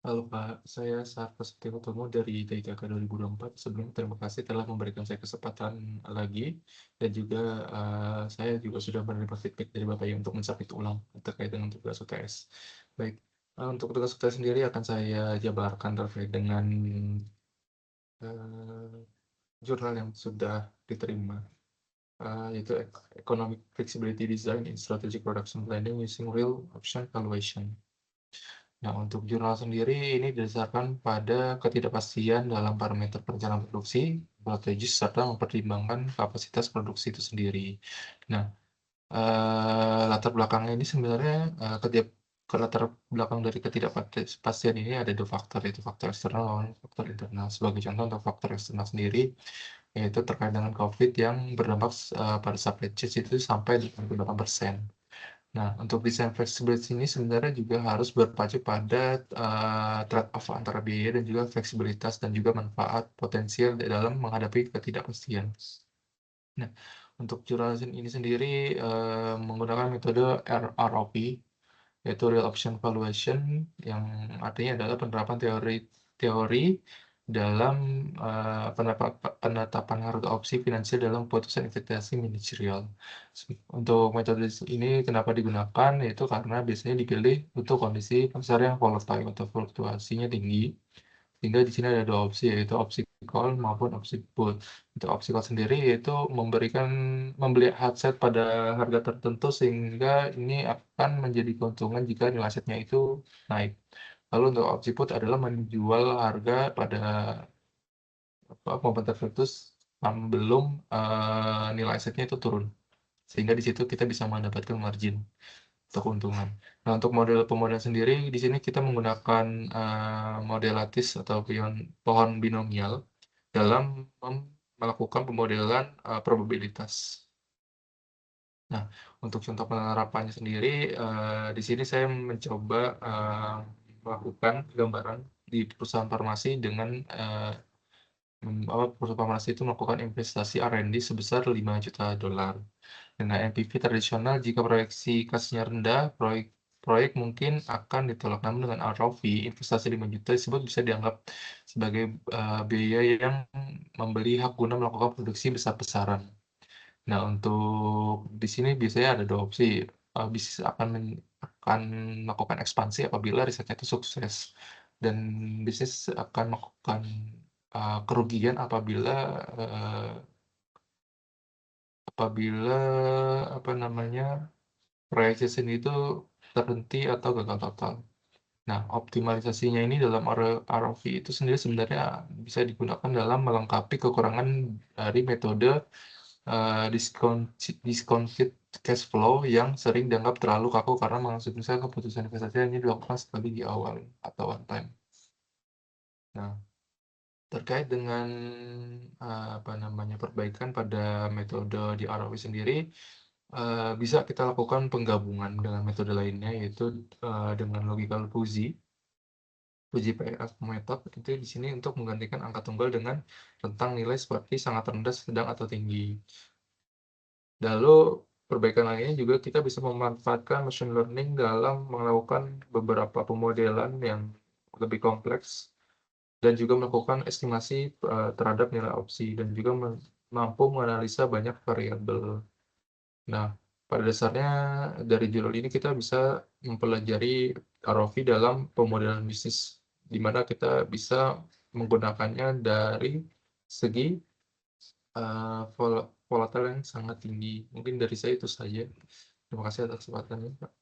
Halo Kak, saya Sarfasti Utomo dari TIKK 2024. Sebelumnya terima kasih telah memberikan saya kesempatan lagi dan juga saya juga sudah menerima feedback dari Bapak ya untuk mensubmit ulang terkait dengan tugas UTS. Baik, untuk tugas UTS sendiri akan saya jabarkan terkait dengan eh, jurnal yang sudah diterima, yaitu Economic Flexibility Design in Strategic Production Planning using Real Option Valuation. Nah, untuk jurnal sendiri ini didasarkan pada ketidakpastian dalam parameter perencanaan produksi, strategis, serta mempertimbangkan kapasitas produksi itu sendiri. Nah, latar belakangnya ini sebenarnya latar belakang dari ketidakpastian ini ada dua faktor, yaitu faktor eksternal dan faktor internal. Sebagai contoh untuk faktor eksternal sendiri, yaitu terkait dengan COVID yang berdampak pada supply chain itu sampai 88%. Nah, untuk desain flexibility ini sebenarnya juga harus berpacu pada trade-off antara biaya dan juga fleksibilitas dan juga manfaat potensial dalam menghadapi ketidakpastian. Nah, untuk jurnalisme ini sendiri menggunakan metode ROP, yaitu Real Option Valuation, yang artinya adalah penerapan teori dalam penetapan harga opsi finansial dalam putusan investasi manajerial. Untuk metode ini kenapa digunakan? Yaitu karena biasanya dipilih untuk kondisi pasar yang volatile atau fluktuasinya tinggi. Sehingga di sini ada dua opsi, yaitu opsi call maupun opsi put. Untuk opsi call sendiri yaitu membeli hardset pada harga tertentu sehingga ini akan menjadi keuntungan jika nilai asetnya itu naik. Lalu untuk opsi put adalah menjual harga pada momen tertentu belum nilai asetnya itu turun. Sehingga di situ kita bisa mendapatkan margin atau keuntungan. Nah, untuk model pemodelan sendiri di sini kita menggunakan model lattice atau pohon binomial dalam melakukan pemodelan probabilitas. Nah, untuk contoh penerapannya sendiri, di sini saya mencoba melakukan gambaran di perusahaan farmasi dengan perusahaan farmasi itu melakukan investasi R&D sebesar $5 juta. Dengan NPV tradisional, jika proyeksi kasnya rendah, proyek mungkin akan ditolak. Namun dengan ROV, investasi 5 juta tersebut bisa dianggap sebagai biaya yang membeli hak guna melakukan produksi besar-besaran. Nah, untuk di sini biasanya ada dua opsi. Bisnis akan melakukan ekspansi apabila risetnya itu sukses, dan bisnis akan melakukan kerugian apabila apa namanya proyek seni itu terhenti atau gagal total. Nah, optimalisasinya ini dalam ROV itu sendiri sebenarnya bisa digunakan dalam melengkapi kekurangan dari metode discounted cash flow yang sering dianggap terlalu kaku karena misalnya keputusan investasi hanya dilakukan sekali di awal atau one time. Nah, terkait dengan perbaikan pada metode di ROV sendiri, bisa kita lakukan penggabungan dengan metode lainnya, yaitu dengan logical fuzzy PF method itu di sini untuk menggantikan angka tunggal dengan rentang nilai seperti sangat rendah, sedang, atau tinggi. Lalu perbaikan lainnya juga kita bisa memanfaatkan machine learning dalam melakukan beberapa pemodelan yang lebih kompleks dan juga melakukan estimasi terhadap nilai opsi dan juga mampu menganalisa banyak variabel. Nah, pada dasarnya dari judul ini kita bisa mempelajari ROV dalam pemodelan bisnis, di mana kita bisa menggunakannya dari segi volatile yang sangat tinggi. Mungkin dari saya itu saja. Terima kasih atas kesempatannya, Pak.